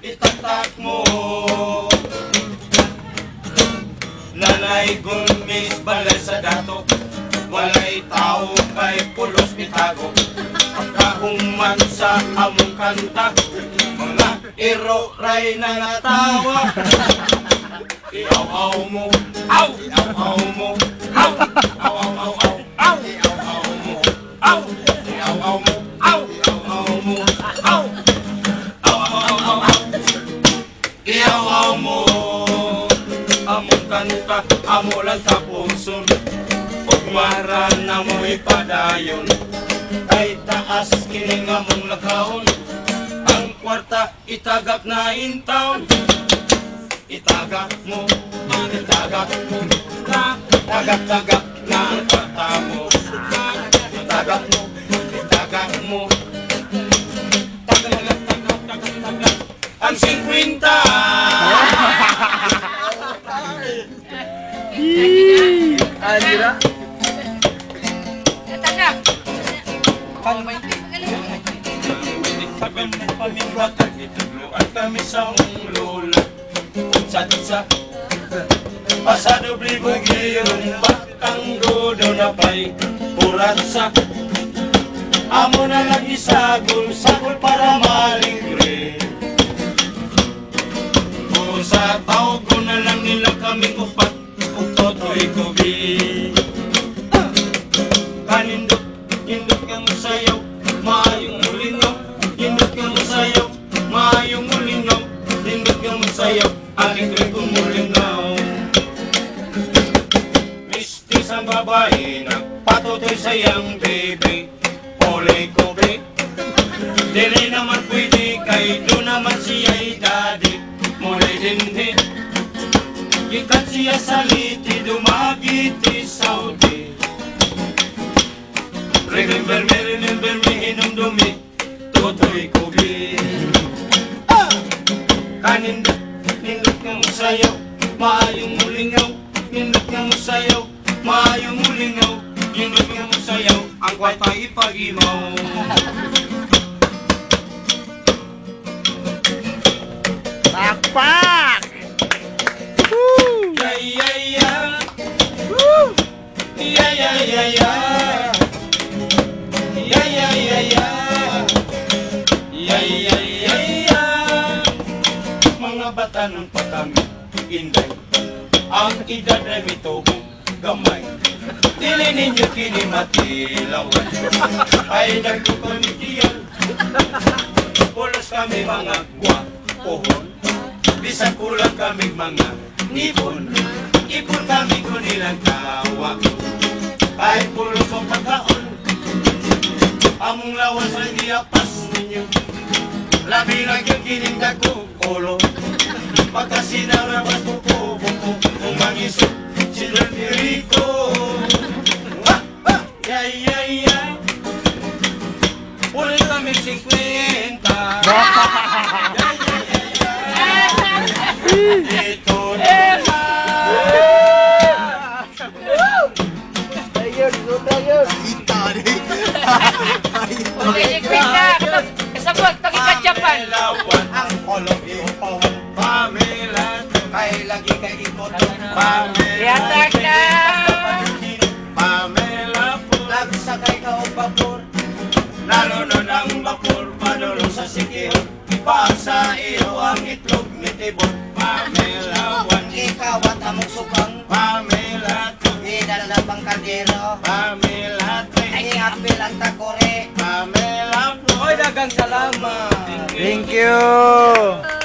Itatak mo. Nanay gumis balay sa dato, walay tao kay pulos bitago. Kahuman sa among kanta, mga iro ray na natawa. Iaw-aw mo, aw! Iaw-aw mo, aw! Aw-aw-aw-aw, aw! Iaw-aw mo, aw! Iaw-aw mo, aw! Iaw-aw mo, aw! Aw-aw-aw-aw, iaw-aw mo. Among kanta, amo lang tapuson, ugmaran na mo'y padayon. Kay taas kining among lakaon, ang kwarta itagak na intaon. Itagak mo, itagak mo, na tagak-tagak na ang kwarta mo. Itagak mo, itagak mo, tagak-tagak-tagak-tagak ang 50. Anira. Tagak. Sabi mo pamingwat, at kami sa mong lola. Sa pasado blibo giyong batang godo na pa'y puratsa. Amo na lang isagol, sagol para maligre. O sa tao ko na lang nila kaming upat, utoto'y kubi. Kanindot, indot kang sayaw, maayong mulingaw. Indot kang sayaw, maayong mulingaw. Indot kang sayaw, aligre kong mulingaw. Mistis ang babae, nagpatutoy sayang baby. Olay ko be, dili naman pwede kay do naman siya'y daddy. Mulay din. Ikat siya sa liti, dumagiti Saudi. Remember me, hinumdumi, tutoy kubi. Kanindot, nindot kang sayaw, maayong mulingaw. Nindot kang sayaw, maayong mulingaw. Nindot kang sayaw, ang kwarta ipagimaw. Pakpak! Ya. Mga bata nun pa kami, inday. Ang edad ay mituhong gamay. Dili ninyo kinimatilawan, ay nagkukunitiyan. Pulos kami mga gwapohon, bisan kulang kami mga nipon. Ipon kami kunilang tawa, kahit pulos ang pagkaon. Among lawas ay diapas ninyo, labi lang yung kinindag ko kolo. Pagka sinarabas ko po, umangisip si Don Rico. Ya. Ulit kami 50. Ito na. Okay, kwenta. Kasabot, pagkikatyapan. Ang kolong iupawan. Pamela, kay lagi kay ikot. Yatak na. Pamela po, nagsakay ka o vapor. Nalunod ang vapor, padulong sa sikihon. Ipasa iyo ang itlog ni Tibot. Pamela, Ikawat among subang, Pamela, idala pang kaldero, Pamela, ay apil ang takore. Pamela, oy dagang salamat. Thank you!